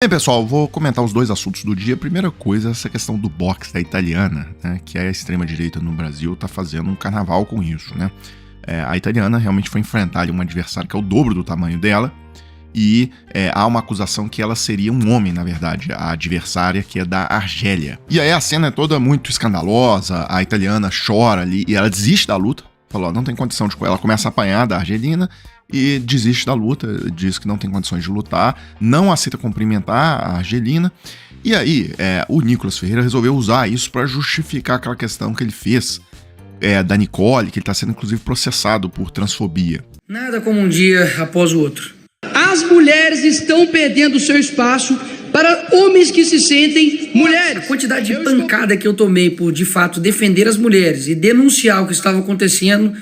Bem, pessoal, vou comentar os dois assuntos do dia. A primeira coisa é essa questão do boxe da italiana, né, que a extrema-direita no Brasil tá fazendo um carnaval com isso, né? A italiana realmente foi enfrentar ali um adversário que é o dobro do tamanho dela e há uma acusação que ela seria um homem, na verdade, a adversária, que é da Argélia. E aí a cena é toda muito escandalosa, a italiana chora ali e ela desiste da luta, falou, não tem condição de... Ela começa a apanhar da argelina e desiste da luta, diz que não tem condições de lutar, não aceita cumprimentar a Argelina. E aí, o Nicolas Ferreira resolveu usar isso para justificar aquela questão que ele fez da Nicole, que ele está sendo inclusive processado por transfobia. Nada como um dia após o outro. As mulheres estão perdendo seu espaço para homens que se sentem mulheres. A quantidade de pancada que eu tomei por, de fato, defender as mulheres e denunciar o que estava acontecendo...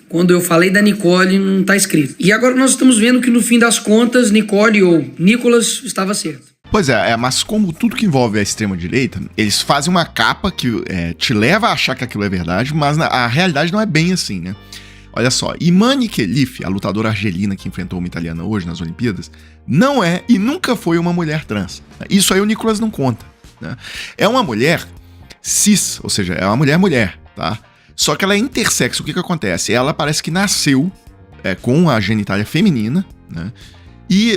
Quando eu falei da Nicole, não está escrito. E agora nós estamos vendo que no fim das contas, Nicole ou Nicolas estava certo. Pois mas como tudo que envolve a extrema-direita, eles fazem uma capa que te leva a achar que aquilo é verdade, mas a realidade não é bem assim, né? Olha só, Imane Khelif, a lutadora argelina que enfrentou uma italiana hoje nas Olimpíadas, não é e nunca foi uma mulher trans. Isso aí o Nicolas não conta, né? É uma mulher cis, ou seja, é uma mulher, tá? Só que ela é intersexo. O que acontece? Ela parece que nasceu com a genitália feminina, né?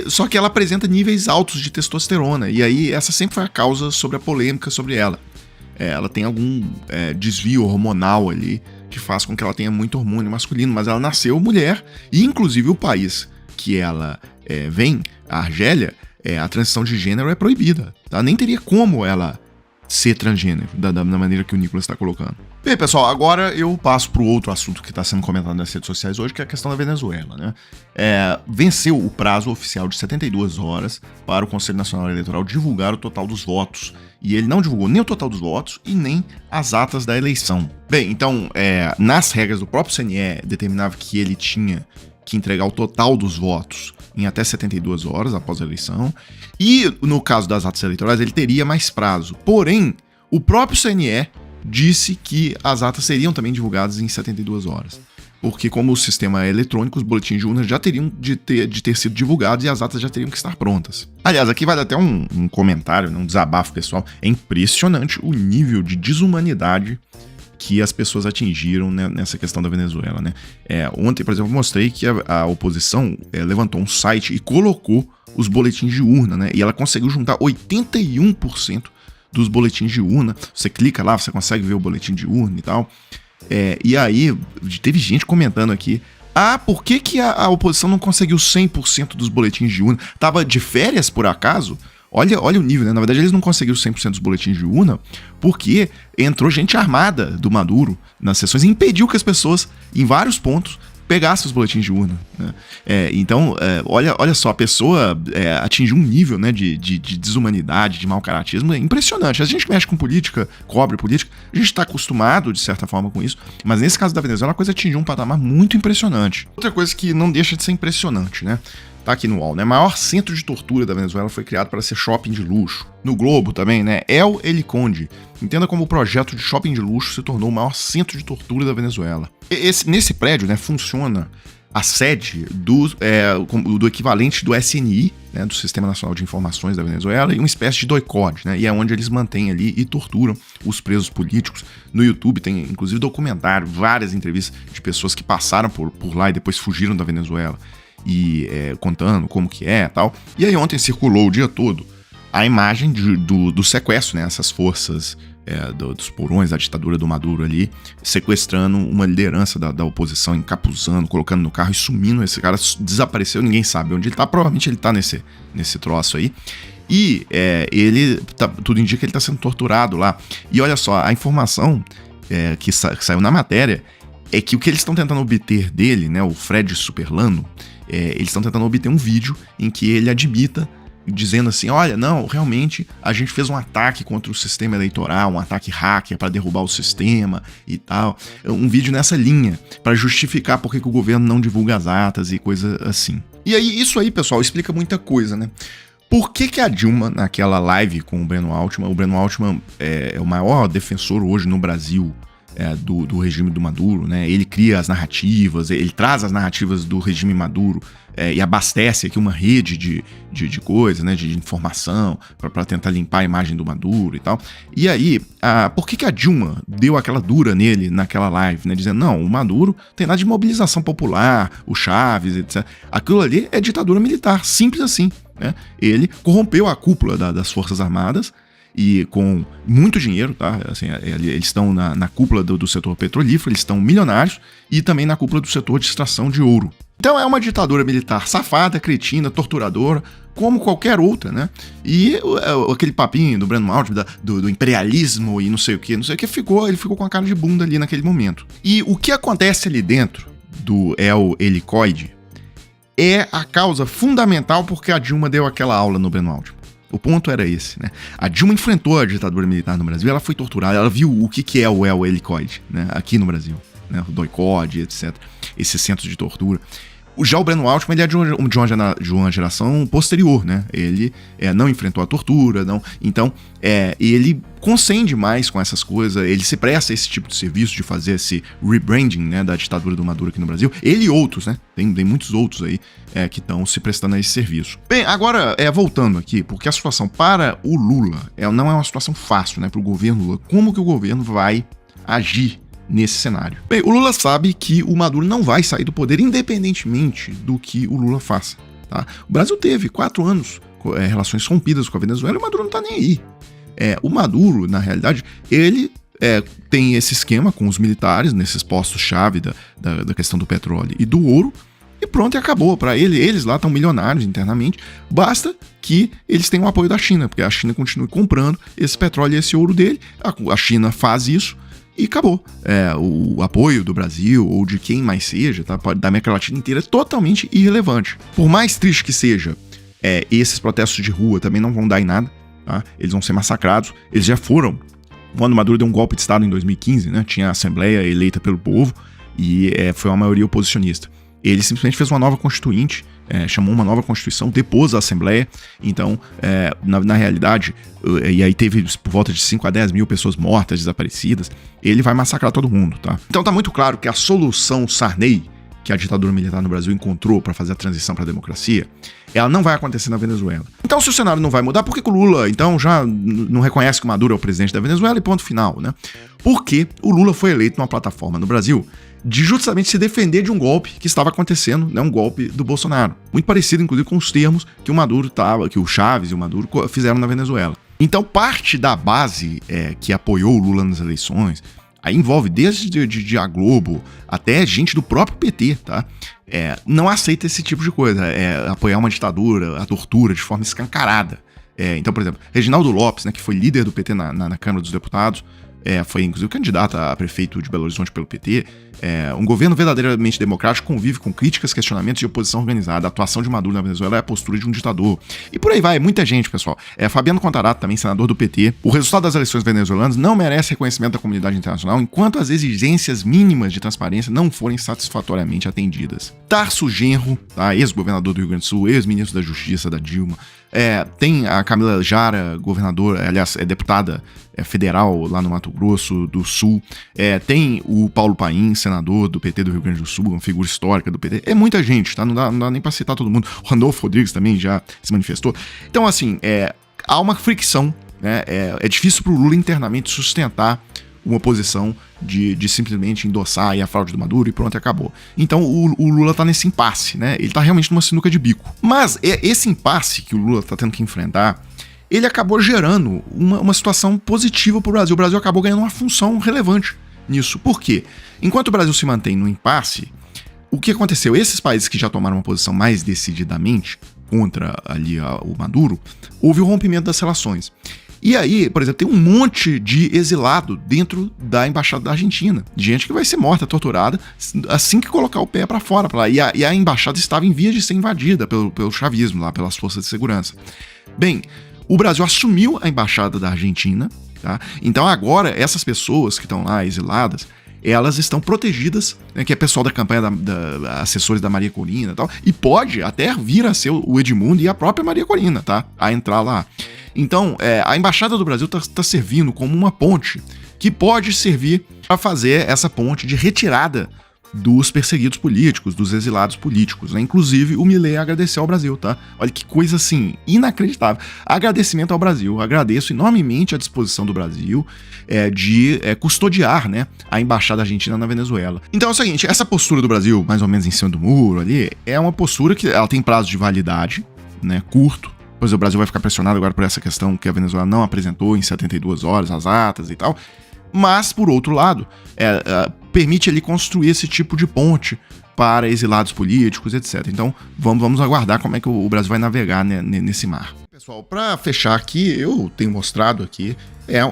Só que ela apresenta níveis altos de testosterona. E aí essa sempre foi a causa sobre a polêmica sobre ela. Ela tem algum desvio hormonal ali que faz com que ela tenha muito hormônio masculino. Mas ela nasceu mulher. E inclusive o país que ela vem, a Argélia, a transição de gênero é proibida, tá? Nem teria como ela ser transgênero, da maneira que o Nicolas está colocando. Bem, pessoal, agora eu passo para o outro assunto que está sendo comentado nas redes sociais hoje, que é a questão da Venezuela, né? Venceu o prazo oficial de 72 horas para o Conselho Nacional Eleitoral divulgar o total dos votos. E ele não divulgou nem o total dos votos e nem as atas da eleição. Bem, então, nas regras do próprio CNE, determinava que ele tinha que entregar o total dos votos em até 72 horas após a eleição. E, no caso das atas eleitorais, ele teria mais prazo. Porém, o próprio CNE disse que as atas seriam também divulgadas em 72 horas. Porque, como o sistema é eletrônico, os boletins de urna já teriam de ter sido divulgados e as atas já teriam que estar prontas. Aliás, aqui vale até um comentário, um desabafo pessoal. É impressionante o nível de desumanidade que as pessoas atingiram, né, nessa questão da Venezuela, né? Ontem, por exemplo, eu mostrei que a oposição levantou um site e colocou os boletins de urna, né? E ela conseguiu juntar 81% dos boletins de urna. Você clica lá, você consegue ver o boletim de urna e tal. E aí, teve gente comentando aqui, por que a oposição não conseguiu 100% dos boletins de urna? Tava de férias, por acaso? Olha o nível, né? Na verdade, eles não conseguiram 100% dos boletins de urna porque entrou gente armada do Maduro nas sessões e impediu que as pessoas, em vários pontos, pegassem os boletins de urna, né? Então, olha só, a pessoa atingiu um nível, né, de desumanidade, de mau caratismo impressionante. A gente mexe com política, cobre política, a gente está acostumado, de certa forma, com isso, mas nesse caso da Venezuela, a coisa atingiu um patamar muito impressionante. Outra coisa que não deixa de ser impressionante, né? Tá aqui no UOL, né? O maior centro de tortura da Venezuela foi criado para ser shopping de luxo. No Globo também, né? El Heliconde. Entenda como o projeto de shopping de luxo se tornou o maior centro de tortura da Venezuela. Nesse prédio, né, funciona a sede do equivalente do SNI, né, do Sistema Nacional de Informações da Venezuela, e uma espécie de doicode, né? E é onde eles mantêm ali e torturam os presos políticos. No YouTube tem, inclusive, documentário, várias entrevistas de pessoas que passaram por lá e depois fugiram da Venezuela. E contando como que é e tal. E aí ontem circulou o dia todo a imagem do sequestro, né? Essas forças dos porões da ditadura do Maduro ali, sequestrando uma liderança da oposição, encapuzando, colocando no carro e sumindo. Esse cara desapareceu, ninguém sabe onde ele tá. Provavelmente ele tá nesse troço aí. E tudo indica que ele tá sendo torturado lá. E olha só, a informação que saiu na matéria é que o que eles estão tentando obter dele, né? O Fred Superlano, eles estão tentando obter um vídeo em que ele admita, dizendo assim, olha, não, realmente a gente fez um ataque contra o sistema eleitoral, um ataque hacker para derrubar o sistema e tal. Um vídeo nessa linha, para justificar por que o governo não divulga as atas e coisa assim. E aí, isso aí, pessoal, explica muita coisa, né? Por que a Dilma, naquela live com o Breno Altman é o maior defensor hoje no Brasil do regime do Maduro, né? Ele cria as narrativas, ele traz as narrativas do regime Maduro e abastece aqui uma rede de coisas, né? De informação para tentar limpar a imagem do Maduro e tal. E aí, por que a Dilma deu aquela dura nele naquela live, né? Dizendo, não, o Maduro tem nada de mobilização popular, o Chaves, etc. Aquilo ali é ditadura militar, simples assim, né? Ele corrompeu a cúpula das Forças Armadas, e com muito dinheiro, tá? Assim, eles estão na cúpula do setor petrolífero, eles estão milionários, e também na cúpula do setor de extração de ouro. Então é uma ditadura militar safada, cretina, torturadora, como qualquer outra, né? E aquele papinho do Breno Maltby, do imperialismo e não sei o que, ele ficou com a cara de bunda ali naquele momento. E o que acontece ali dentro do El Helicoide é a causa fundamental porque a Dilma deu aquela aula no Breno Maltby. O ponto era esse, né? A Dilma enfrentou a ditadura militar no Brasil, ela foi torturada, ela viu o que é o El Helicoide, né? Aqui no Brasil, né? O DOI-CODE, etc. Esses centros de tortura. Já o Breno Altman, ele é de uma geração posterior, né? Ele não enfrentou a tortura, não. Então, ele consente mais com essas coisas, ele se presta a esse tipo de serviço, de fazer esse rebranding, né, da ditadura do Maduro aqui no Brasil. Ele e outros, né? Tem muitos outros aí que estão se prestando a esse serviço. Bem, agora, voltando aqui, porque a situação para o Lula não é uma situação fácil, né, para o governo Lula. Como que o governo vai agir nesse cenário? Bem, o Lula sabe que o Maduro não vai sair do poder independentemente do que o Lula faça, tá? O Brasil teve 4 anos relações rompidas com a Venezuela e o Maduro não tá nem aí. O Maduro, na realidade, ele tem esse esquema com os militares nesses postos-chave da questão do petróleo e do ouro, e pronto, e acabou. Para eles lá estão milionários internamente, basta que eles tenham o apoio da China, porque a China continue comprando esse petróleo e esse ouro dele, a China faz isso, e acabou. O apoio do Brasil ou de quem mais seja, tá, da América Latina inteira, é totalmente irrelevante. Por mais triste que seja, esses protestos de rua também não vão dar em nada, tá? Eles vão ser massacrados. Eles já foram. Quando Maduro deu um golpe de Estado em 2015, né, tinha a Assembleia eleita pelo povo e foi uma maioria oposicionista. Ele simplesmente fez uma nova constituinte, chamou uma nova constituição, depôs a Assembleia. Então, na realidade, e aí teve por volta de 5 a 10 mil pessoas mortas, desaparecidas, ele vai massacrar todo mundo, tá? Então tá muito claro que a solução Sarney, que a ditadura militar no Brasil encontrou para fazer a transição para a democracia, ela não vai acontecer na Venezuela. Então, se o cenário não vai mudar, por que o Lula, então, já não reconhece que o Maduro é o presidente da Venezuela e ponto final, né? Porque o Lula foi eleito numa plataforma no Brasil de justamente se defender de um golpe que estava acontecendo, né, um golpe do Bolsonaro. Muito parecido, inclusive, com os termos que o Maduro que o Chaves e o Maduro fizeram na Venezuela. Então, parte da base que apoiou o Lula nas eleições, aí envolve desde a Globo até gente do próprio PT, tá? Não aceita esse tipo de coisa, apoiar uma ditadura, a tortura de forma escancarada. Então, por exemplo, Reginaldo Lopes, né, que foi líder do PT na Câmara dos Deputados, foi inclusive candidato a prefeito de Belo Horizonte pelo PT. Um governo verdadeiramente democrático convive com críticas, questionamentos e oposição organizada. A atuação de Maduro na Venezuela é a postura de um ditador. E por aí vai, muita gente, pessoal. Fabiano Contarato, também senador do PT. O resultado das eleições venezuelanas não merece reconhecimento da comunidade internacional enquanto as exigências mínimas de transparência não forem satisfatoriamente atendidas. Tarso Genro, tá, ex-governador do Rio Grande do Sul, ex-ministro da Justiça da Dilma. Tem a Camila Jara, governadora, aliás, deputada federal lá no Mato Grosso do Sul. Tem o Paulo Paim, senador do PT do Rio Grande do Sul, uma figura histórica do PT. É muita gente, tá? Não dá nem pra citar todo mundo. O Randolfo Rodrigues também já se manifestou. Então, assim, há uma fricção, né? É difícil pro Lula internamente sustentar uma posição de simplesmente endossar aí a fraude do Maduro e pronto, acabou. Então o Lula tá nesse impasse, né? Ele tá realmente numa sinuca de bico. Mas esse impasse que o Lula tá tendo que enfrentar, ele acabou gerando uma situação positiva pro Brasil. O Brasil acabou ganhando uma função relevante nisso. Por quê? Enquanto o Brasil se mantém no impasse, o que aconteceu? Esses países que já tomaram uma posição mais decididamente contra ali o Maduro, houve o rompimento das relações. E aí, por exemplo, tem um monte de exilado dentro da embaixada da Argentina, de gente que vai ser morta, torturada, assim que colocar o pé pra fora. E a embaixada estava em vias de ser invadida pelo chavismo, lá, pelas forças de segurança. Bem, o Brasil assumiu a embaixada da Argentina, tá? Então agora, essas pessoas que estão lá exiladas, elas estão protegidas, né, que é pessoal da campanha assessores da Maria Corina e tal, e pode até vir a ser o Edmundo e a própria Maria Corina, tá? A entrar lá. Então, a Embaixada do Brasil está servindo como uma ponte que pode servir para fazer essa ponte de retirada dos perseguidos políticos, dos exilados políticos, né? Inclusive, o Milei agradeceu ao Brasil, tá? Olha que coisa, assim, inacreditável. Agradecimento ao Brasil. Agradeço enormemente a disposição do Brasil de custodiar, né, a embaixada argentina na Venezuela. Então é o seguinte, essa postura do Brasil, mais ou menos em cima do muro ali, é uma postura que ela tem prazo de validade, né, curto. Pois o Brasil vai ficar pressionado agora por essa questão que a Venezuela não apresentou em 72 horas as atas e tal. Mas, por outro lado, permite ele construir esse tipo de ponte para exilados políticos, etc. Então, vamos aguardar como é que o Brasil vai navegar, né, nesse mar. Pessoal, para fechar aqui, eu tenho mostrado aqui,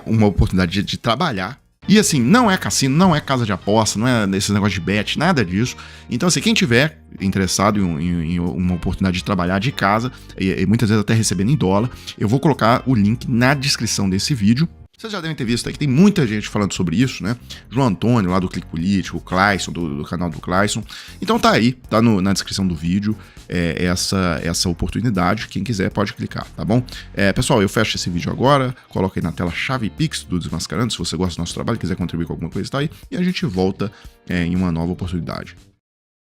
uma oportunidade de trabalhar. E assim, não é cassino, não é casa de aposta, não é esse negócio de bet, nada disso. Então, assim, quem tiver interessado em uma oportunidade de trabalhar de casa, e muitas vezes até recebendo em dólar, eu vou colocar o link na descrição desse vídeo. Vocês já devem ter visto aí que tem muita gente falando sobre isso, né? João Antônio, lá do Clique Político, o Clayson, do canal do Clayson. Então tá aí, tá na descrição do vídeo, essa oportunidade. Quem quiser pode clicar, tá bom? Pessoal, eu fecho esse vídeo agora, coloco aí na tela chave Pix do Desmascarando, se você gosta do nosso trabalho, quiser contribuir com alguma coisa, tá aí. E a gente volta em uma nova oportunidade.